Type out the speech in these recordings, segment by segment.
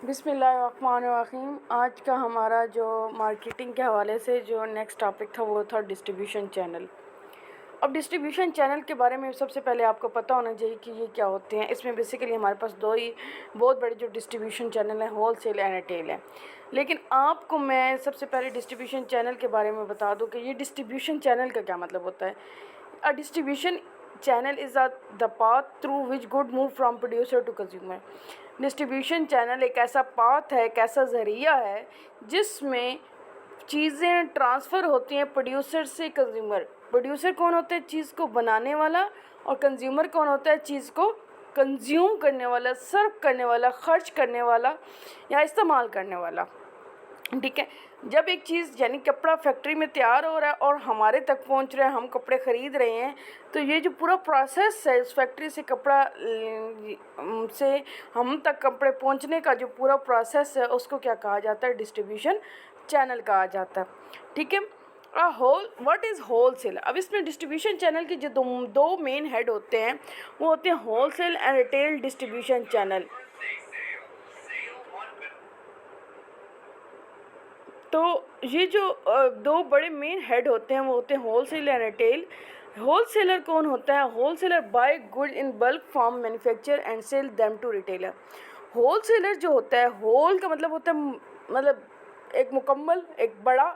بسم اللہ الرحمن الرحیم۔ آج کا ہمارا جو مارکیٹنگ کے حوالے سے جو نیکسٹ ٹاپک تھا وہ تھا ڈسٹریبیوشن چینل۔ اب ڈسٹریبیوشن چینل کے بارے میں سب سے پہلے آپ کو پتہ ہونا چاہیے کہ یہ کیا ہوتے ہیں۔ اس میں بیسیکلی ہمارے پاس دو ہی بہت بڑے جو ڈسٹریبیوشن چینل ہیں، ہول سیل اینڈ ریٹیل ہے۔ لیکن آپ کو میں سب سے پہلے ڈسٹریبیوشن چینل کے بارے میں بتا دوں کہ یہ ڈسٹریبیوشن چینل کا کیا مطلب ہوتا ہے۔ Distribution channel is the path through which good move from producer to consumer۔ Distribution channel ایک ایسا پاتھ ہے، ایک ایسا ذریعہ ہے جس میں چیزیں ٹرانسفر ہوتی ہیں پروڈیوسر سے کنزیومر۔ پروڈیوسر کون ہوتا ہے؟ چیز کو بنانے والا، اور کنزیومر کون ہوتا ہے؟ چیز کو کنزیوم کرنے والا، سرو کرنے والا، خرچ کرنے والا یا استعمال کرنے والا۔ ٹھیک ہے، جب ایک چیز یعنی کپڑا فیکٹری میں تیار ہو رہا ہے اور ہمارے تک پہنچ رہا ہے، ہم کپڑے خرید رہے ہیں، تو یہ جو پورا پروسیس ہے اس فیکٹری سے کپڑا سے ہم تک کپڑے پہنچنے کا جو پورا پروسیس ہے اس کو کیا کہا جاتا ہے؟ ڈسٹریبیوشن چینل کہا جاتا ہے۔ ٹھیک ہے، واٹ از ہول سیل؟ اب اس میں ڈسٹریبیوشن چینل کے جو دو مین ہیڈ ہوتے ہیں وہ ہوتے ہیں wholesale and retail distribution channel. تو یہ جو دو بڑے مین ہیڈ ہوتے ہیں وہ ہوتے ہیں wholesale and retail. Wholesaler کون ہوتا ہے؟ Wholesaler buy good in bulk from manufacture and sell them to retailer. Wholesaler جو ہوتا ہے، ہول کا مطلب ہوتا ہے مطلب ایک مکمل، ایک بڑا۔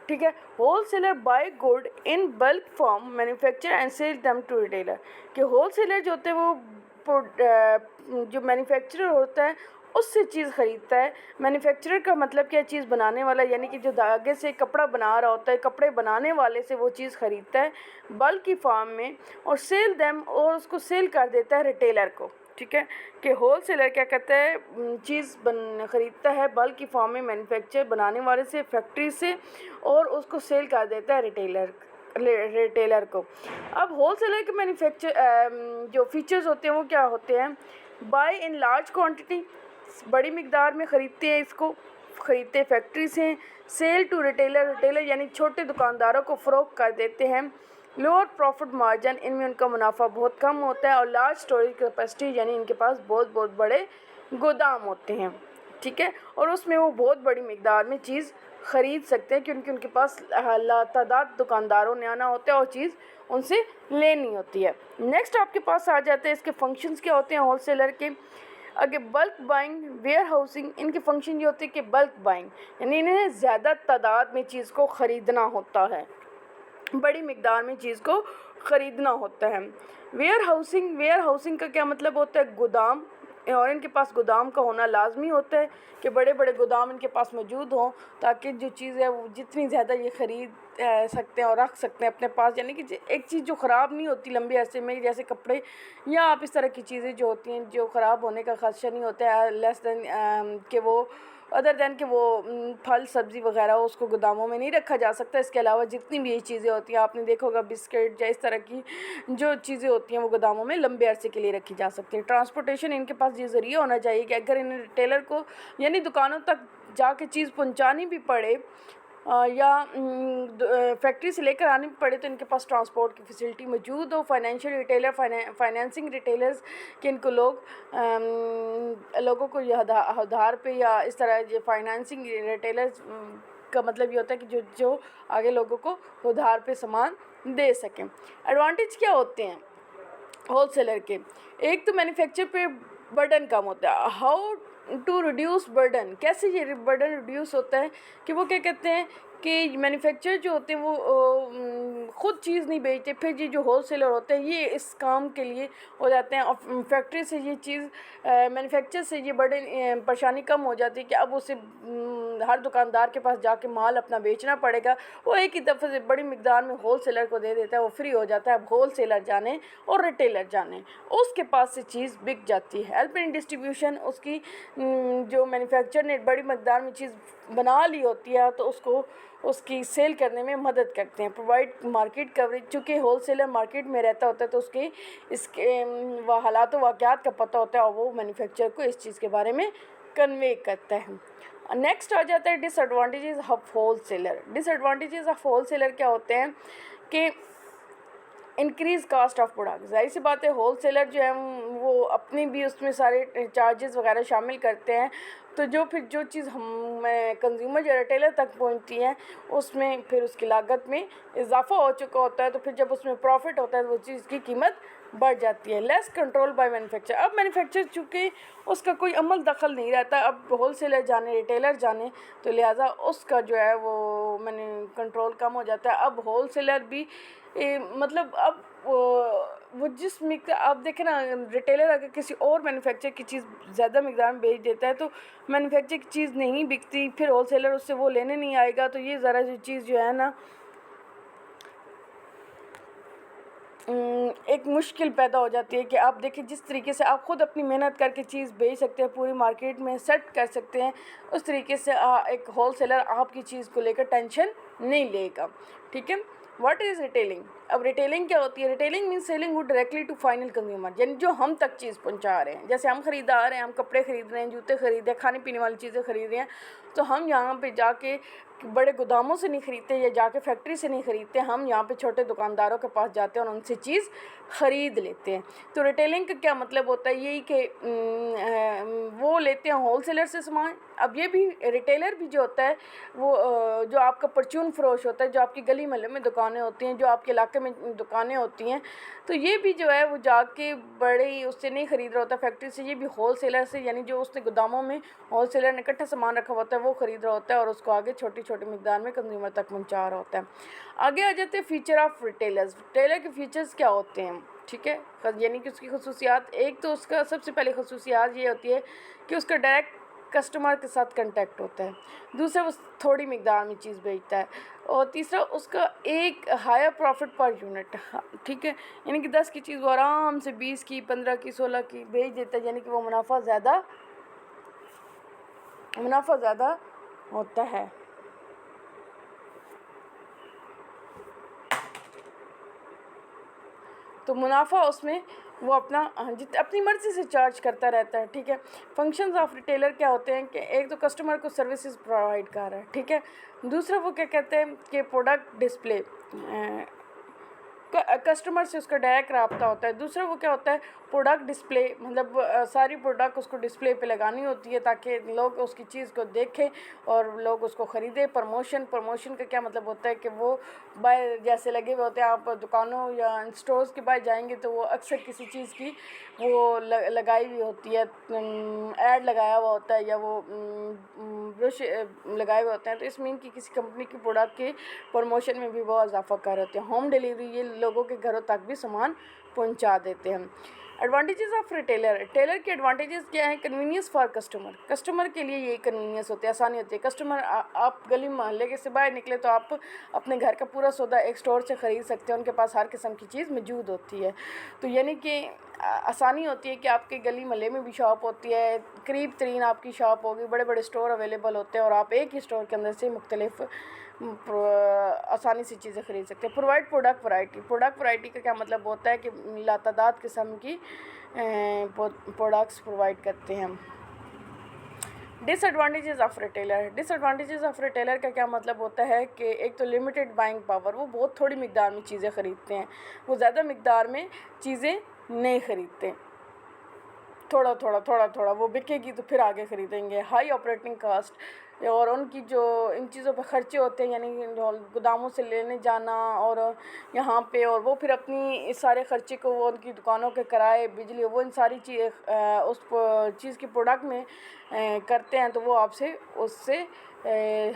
ٹھیک ہے، wholesaler buy good in bulk from manufacture and sell them to retailer, کہ ہول سیلر جو ہوتے ہیں وہ جو مینوفیکچرر ہوتا ہے اس سے چیز خریدتا ہے۔ مینوفیکچرر کا مطلب کیا؟ چیز بنانے والا، یعنی کہ جو دھاگے سے کپڑا بنا رہا ہوتا ہے، کپڑے بنانے والے سے وہ چیز خریدتا ہے بلک کی فارم میں، اور سیل دیم، اور اس کو سیل کر دیتا ہے ریٹیلر کو۔ ٹھیک ہے، کہ ہول سیلر کیا کرتا ہے؟ چیز خریدتا ہے بلک کی فارم میں مینوفیکچر بنانے والے سے، فیکٹری سے، اور اس کو سیل کر دیتا ہے ریٹیلر کو۔ اب ہول سیلر کے مینوفیکچر جو فیچرز ہوتے ہیں وہ کیا ہوتے ہیں؟ بائی ان لارج کوانٹٹی، بڑی مقدار میں خریدتے ہیں، اس کو خریدتے فیکٹری سے۔ سیل ٹو ریٹیلر، ریٹیلر یعنی چھوٹے دکانداروں کو فروخت کر دیتے ہیں۔ لوور پروفٹ مارجن، ان میں ان کا منافع بہت کم ہوتا ہے، اور لارج اسٹوریج کیپیسٹی یعنی ان کے پاس بہت بڑے گودام ہوتے ہیں۔ ٹھیک ہے، اور اس میں وہ بہت بڑی مقدار میں چیز خرید سکتے ہیں کیونکہ ان کے پاس تعداد دکانداروں نے آنا ہوتا ہے اور چیز ان سے لینی ہوتی ہے۔ نیکسٹ آپ کے پاس آ جاتے ہیں اس کے فنکشنز کیا ہوتے ہیں ہول سیلر کے۔ اگر بلک بائنگ، ویئر ہاؤسنگ، ان کے فنکشن یہ ہوتے ہیں کہ بلک بائنگ یعنی انہیں زیادہ تعداد میں چیز کو خریدنا ہوتا ہے، بڑی مقدار میں چیز کو خریدنا ہوتا ہے۔ ویئر ہاؤسنگ، ویئر ہاؤسنگ کا کیا مطلب ہوتا ہے؟ گودام، اور ان کے پاس گودام کا ہونا لازمی ہوتا ہے کہ بڑے بڑے گودام ان کے پاس موجود ہوں تاکہ جو چیز ہے وہ جتنی زیادہ یہ خرید سکتے ہیں اور رکھ سکتے ہیں اپنے پاس، یعنی کہ ایک چیز جو خراب نہیں ہوتی لمبے عرصے میں، جیسے کپڑے یا آپ اس طرح کی چیزیں جو ہوتی ہیں جو خراب ہونے کا خدشہ نہیں ہوتا ہے، لیس دین کہ وہ ادر دین کہ وہ پھل سبزی وغیرہ اس کو گوداموں میں نہیں رکھا جا سکتا۔ اس کے علاوہ جتنی بھی یہ چیزیں ہوتی ہیں، آپ نے دیکھا ہوگا بسکٹ یا اس طرح کی جو چیزیں ہوتی ہیں وہ گوداموں میں لمبے عرصے کے لیے رکھی جا سکتی ہیں۔ ٹرانسپورٹیشن، ان کے پاس یہ ذریعہ ہونا چاہیے کہ اگر انہیں ریٹیلر کو یعنی دکانوں تک جا کے چیز پہنچانی بھی پڑے یا فیکٹری سے لے کر آنی پڑے تو ان کے پاس ٹرانسپورٹ کی فیسلٹی موجود ہو۔ فائنینشیل ریٹیلر، فائنینسنگ ریٹیلرز کہ ان کو لوگوں کو یہ ادھار پہ یا اس طرح یہ فائنینسنگ ریٹیلرز کا مطلب یہ ہوتا ہے کہ جو آگے لوگوں کو ادھار پہ سامان دے سکیں۔ ایڈوانٹیج کیا ہوتے ہیں ہول سیلر کے؟ ایک تو مینوفیکچر پہ برڈن کم ہوتا ہے۔ ہاؤ ٹو ریڈیوس برڈن، کیسے یہ برڈن ریڈیوس ہوتا ہے کہ وہ کیا کہتے ہیں کہ مینوفیکچر جو ہوتے ہیں وہ خود چیز نہیں بیچتے، پھر یہ جو ہول سیلر ہوتے ہیں یہ اس کام کے لیے ہو جاتے ہیں، اور فیکٹری سے یہ چیز مینوفیکچر سے یہ برڈن پریشانی کم ہو جاتی ہے کہ اب اسے ہر دکاندار کے پاس جا کے مال اپنا بیچنا پڑے گا، وہ ایک ہی دفعہ سے بڑی مقدار میں ہول سیلر کو دے دیتا ہے، وہ فری ہو جاتا ہے۔ اب ہول سیلر جانے اور ریٹیلر جانے، اس کے پاس سے چیز بک جاتی ہے۔ ہیلپ ان ڈسٹریبیوشن، اس کی جو مینوفیکچر نے بڑی مقدار میں چیز بنا لی ہوتی ہے تو اس کی سیل کرنے میں مدد کرتے ہیں۔ پرووائڈ مارکیٹ کوریج، چونکہ ہول سیلر مارکیٹ میں رہتا ہوتا ہے تو اس کے حالات و واقعات کا پتہ ہوتا ہے اور وہ مینوفیکچر کو اس چیز کے بارے میں کنوے کرتا ہے۔ نیکسٹ آ جاتا ہے disadvantages of wholesaler. Disadvantages of wholesaler کیا ہوتے ہیں کہ انکریز کاسٹ آف پروڈکٹ. ظاہر سی بات ہے ہول سیلر جو ہے وہ اپنی بھی اس میں سارے چارجز وغیرہ شامل کرتے ہیں, تو جو چیز ہم کنزیومر یا ریٹیلر تک پہنچتی ہے اس میں پھر اس کی لاگت میں اضافہ ہو چکا ہوتا ہے, تو پھر جب اس میں پروفٹ ہوتا ہے تو وہ چیز کی قیمت بڑھ جاتی ہے. Less control by manufacture. اب مینوفیکچر چونکہ اس کا کوئی عمل دخل نہیں رہتا, اب ہول سیلر جانے ریٹیلر جانے, تو لہٰذا اس کا جو ہے وہ کنٹرول کم ہو جاتا ہے. اب ہول سیلر بھی مطلب اب وہ جس مقدار آپ دیکھیں نا, ریٹیلر اگر کسی اور مینوفیکچر کی چیز زیادہ مقدار میں بیچ دیتا ہے تو مینوفیکچر کی چیز نہیں بکتی, پھر ہول سیلر اس سے وہ لینے نہیں آئے گا, تو یہ ذرا جو چیز جو ہے نا ایک مشکل پیدا ہو جاتی ہے. کہ آپ دیکھیں جس طریقے سے آپ خود اپنی محنت کر کے چیز بیچ سکتے ہیں, پوری مارکیٹ میں سیٹ کر سکتے ہیں, اس طریقے سے ایک ہول سیلر آپ کی چیز کو لے کر ٹینشن نہیں لے گا. ٹھیک ہے. What is retailing? اب ریٹیلنگ کیا ہوتی ہے؟ Retailing means selling good directly to final consumer, یعنی جو ہم تک چیز پہنچا رہے ہیں. جیسے ہم خریدار ہیں, ہم کپڑے خرید رہے ہیں, جوتے خرید رہے ہیں, کھانے پینے والی چیزیں خرید رہے ہیں, تو ہم یہاں پہ جا کے بڑے گوداموں سے نہیں خریدتے یا جا کے فیکٹری سے نہیں خریدتے, ہم یہاں پہ چھوٹے دکانداروں کے پاس جاتے ہیں اور ان سے چیز خرید لیتے ہیں. تو ریٹیلنگ کا کیا مطلب ہوتا ہے؟ یہی کہ وہ لیتے ہیں ہول سیلر سے سامان. اب یہ بھی ریٹیلر بھی جو ہوتا ہے وہ جو آپ کا پرچون فروش ہوتا ہے, جو آپ کی گلی محلے میں دکانیں ہوتی ہیں, جو آپ کے علاقے میں دکانیں ہوتی ہیں, تو یہ بھی جو ہے وہ جا کے بڑے ہی اس سے نہیں خرید رہا ہوتا فیکٹری سے, یہ بھی ہول سیلر سے, یعنی جو اس نے گوداموں میں ہول سیلر نے اکٹھا سامان رکھا ہوتا ہے وہ خرید رہا ہوتا ہے اور اس کو آگے چھوٹی چھوٹی مقدار میں کنزیومر تک پہنچا رہا ہوتا ہے. آگے آ جاتے ہیں فیچر آف ریٹیلرز. ریٹیلر کے فیچرز کیا ہوتے ہیں؟ ٹھیک ہے, یعنی کہ اس کی خصوصیات, ایک تو اس کا سب سے پہلے خصوصیات یہ ہوتی ہے کہ اس کا ڈائریکٹ کسٹمر کے ساتھ کنٹیکٹ ہوتا ہے. دوسرا وہ تھوڑی مقدار میں چیز بیچتا ہے. اور تیسرا اس کا ایک ہائر پروفٹ پر یونٹ. ٹھیک ہے, یعنی کہ 10 کی چیز وہ آرام سے 20 کی, 15 کی, 16 کی بیچ دیتا ہے, یعنی کہ وہ منافع زیادہ ہوتا ہے. تو منافع اس میں وہ اپنی مرضی سے چارج کرتا رہتا ہے. ٹھیک ہے. فنکشنز آف ریٹیلر کیا ہوتے ہیں کہ ایک تو کسٹمر کو سروسز پرووائڈ کر رہا ہے. ٹھیک ہے. دوسرا وہ کیا کہتے ہیں کہ پروڈکٹ ڈسپلے, کسٹمر سے اس کا ڈائریکٹ رابطہ ہوتا ہے. دوسرا وہ کیا ہوتا ہے پروڈکٹ ڈسپلے, مطلب ساری پروڈکٹ اس کو ڈسپلے پہ لگانی ہوتی ہے تاکہ لوگ اس کی چیز کو دیکھیں اور لوگ اس کو خریدیں. پروموشن کا کیا مطلب ہوتا ہے کہ وہ باہر جیسے لگے ہوئے ہوتے ہیں, آپ دکانوں یا اسٹورز کے باہر جائیں گے تو وہ اکثر کسی چیز کی وہ لگائی ہوئی ہوتی ہے, ایڈ لگایا ہوا ہوتا ہے یا وہ برش لگائے ہوئے ہوتے ہیں, تو اس مین کی کسی کمپنی کی پروڈکٹ کے پروموشن میں بھی وہ اضافہ کر رہے ہیں. ہوم ڈیلیوری, یہ لوگوں کے گھروں تک بھی سامان پہنچا دیتے ہیں. Advantages of retailer. ریٹیلر کے ایڈوانٹیجز کیا ہیں؟ کنوینئنس فار کسٹمر کے لیے یہ کنوینئنس ہوتی ہے, آسانی ہوتی ہے. کسٹمر آپ گلی محلے کے سے باہر نکلے تو آپ اپنے گھر کا پورا سودا ایک اسٹور سے خرید سکتے ہیں, ان کے پاس ہر قسم کی چیز موجود ہوتی ہے. تو یعنی کہ آسانی ہوتی ہے کہ آپ کے گلی محلے میں بھی شاپ ہوتی ہے, قریب ترین آپ کی شاپ ہوگی, بڑے بڑے اسٹور اویلیبل ہوتے ہیں اور آپ ایک ہی اسٹور کے اندر سے مختلف آسانی سے چیزیں خرید سکتے ہیں. Provide product variety. Product variety کا کیا مطلب ہوتا ہے کہ لاتعداد قسم کی پروڈکٹس پرووائڈ کرتے ہیں. Disadvantages of retailer. Disadvantages of retailer کا کیا مطلب ہوتا ہے کہ ایک تو لمیٹڈ بائنگ پاور, وہ بہت تھوڑی مقدار میں چیزیں خریدتے ہیں, وہ زیادہ مقدار میں چیزیں نہیں خریدتے, تھوڑا وہ بکے گی تو پھر آگے خریدیں گے. ہائی آپریٹنگ کاسٹ, اور ان کی جو ان چیزوں پہ خرچے ہوتے ہیں, یعنی گوداموں سے لینے جانا اور یہاں پہ, اور وہ پھر اپنی اس سارے خرچے کو وہ ان کی دکانوں کے کرائے, بجلی, وہ ان ساری اس چیز کی پروڈکٹ میں کرتے ہیں, تو وہ آپ سے اس سے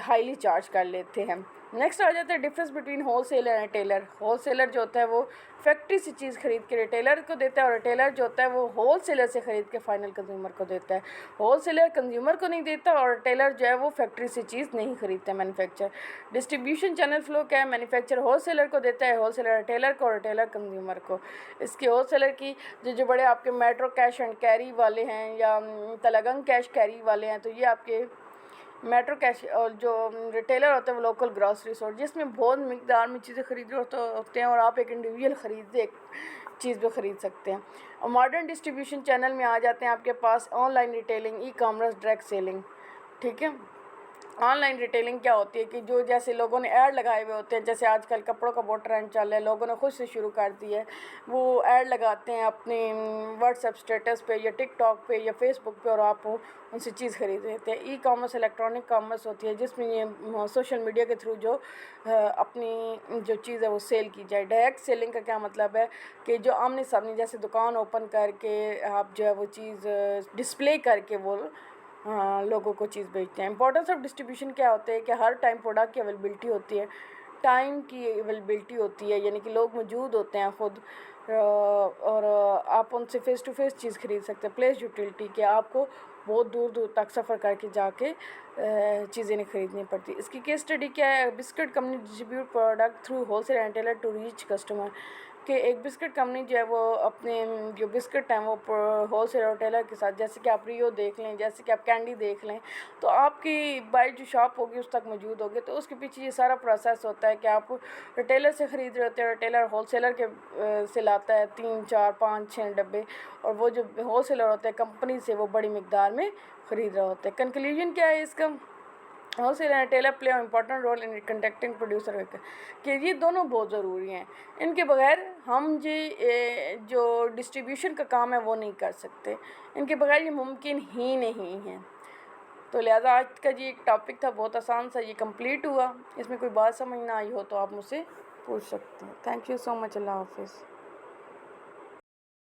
ہائیلی چارج کر لیتے ہیں. نیکسٹ آ جاتا ہے difference between whole seller and retailer. Wholesaler جو ہوتا ہے وہ فیکٹری سے چیز خرید کے ریٹیلر کو دیتا ہے, اور ریٹیلر جو ہوتا ہے وہ ہول سیلر سے خرید کے فائنل کنزیومر کو دیتا ہے. ہول سیلر کنزیومر کو نہیں دیتا, اور ریٹیلر جو ہے وہ فیکٹری سے چیز نہیں خریدتا. مینوفیکچر ڈسٹریبیوشن چینل فلو کیا ہے؟ مینوفیکچر ہول سیلر کو دیتا ہے, ہول سیلر ریٹیلر کو, اور ریٹیلر کنزیومر کو. اس کے ہول سیلر کی جو بڑے آپ کے میٹرو کیش اینڈ کیری والے ہیں یا تلگنگ کیش کیری والے ہیں, تو یہ آپ کے میٹرو کیش, اور جو ریٹیلر ہوتے ہیں وہ لوکل گراسری اسٹور, جس میں بہت مقدار میں چیزیں خرید رہے ہوتے ہیں اور آپ ایک انڈیویجول ایک چیز بھی خرید سکتے ہیں. اور ماڈرن ڈسٹریبیوشن چینل میں آ جاتے ہیں آپ کے پاس online retailing, e-commerce, direct selling. ٹھیک ہے. آن لائن ریٹیلنگ کیا ہوتی ہے کہ جو جیسے لوگوں نے ایڈ لگائے ہوئے ہوتے ہیں، جیسے آج کل کپڑوں کا بہت ٹرینڈ چل رہا ہے، لوگوں نے خود سے شروع کر دی ہے، وہ ایڈ لگاتے ہیں اپنے واٹس ایپ اسٹیٹس پہ یا ٹک ٹاک پہ یا فیس بک پہ، اور آپ ان سے چیز خرید لیتے ہیں۔ ای کامرس الیکٹرانک کامرس ہوتی ہے جس میں یہ سوشل میڈیا کے تھرو جو اپنی جو چیز ہے وہ سیل کی جائے۔ ڈائریکٹ سیلنگ کا کیا مطلب ہے کہ جو آمنے سامنے جیسے دکان اوپن کر کے آپ جو ہے وہ چیز ڈسپلے کر کے وہ لوگوں کو چیز بیچتے ہیں۔ امپورٹنس آف ڈسٹریبیوشن کیا ہوتے ہے کہ ہر ٹائم پروڈکٹ کی اویلیبلٹی ہوتی ہے، ٹائم کی اویلیبلٹی ہوتی ہے، یعنی کہ لوگ موجود ہوتے ہیں خود، اور آپ ان سے فیس ٹو فیس چیز خرید سکتے ہیں۔ پلیس یوٹیلٹی کہ آپ کو بہت دور دور تک سفر کر کے جا کے چیزیں نہیں خریدنی پڑتی۔ اس کی کیس اسٹڈی کیا ہے؟ Biscuit company distribute product through wholesale retailer to reach customer, کہ ایک بسکٹ کمپنی جو ہے وہ اپنے جو بسکٹ ہیں وہ ہول سیل ریٹیلر کے ساتھ، جیسے کہ آپ ریو دیکھ لیں، جیسے کہ آپ کینڈی دیکھ لیں، تو آپ کی بائی جو شاپ ہوگی اس تک موجود ہوگی، تو اس کے پیچھے یہ سارا پروسیس ہوتا ہے کہ آپ ریٹیلر سے خرید رہے ہوتے ہیں، ریٹیلر ہول سیلر کے سے لاتا ہے 3 4 5 6 ڈبے، اور وہ جو ہول سیلر ہوتے ہیں کمپنی سے وہ بڑی مقدار میں خرید رہے ہوتے ہیں۔ کنکلوژن کیا ہے اس کا؟ Wholesale and retailer play important role in contacting producer, کہ یہ دونوں بہت ضروری ہیں، ان کے بغیر ہم جو ڈسٹریبیوشن کا کام ہے وہ نہیں کر سکتے، ان کے بغیر یہ ممکن ہی نہیں ہے۔ تو لہٰذا آج کا ایک ٹاپک تھا بہت آسان سا، یہ کمپلیٹ ہوا، اس میں کوئی بات سمجھ نہ آئی ہو تو آپ مجھ سے پوچھ سکتے ہیں۔ تھینک یو سو مچ، اللہ حافظ۔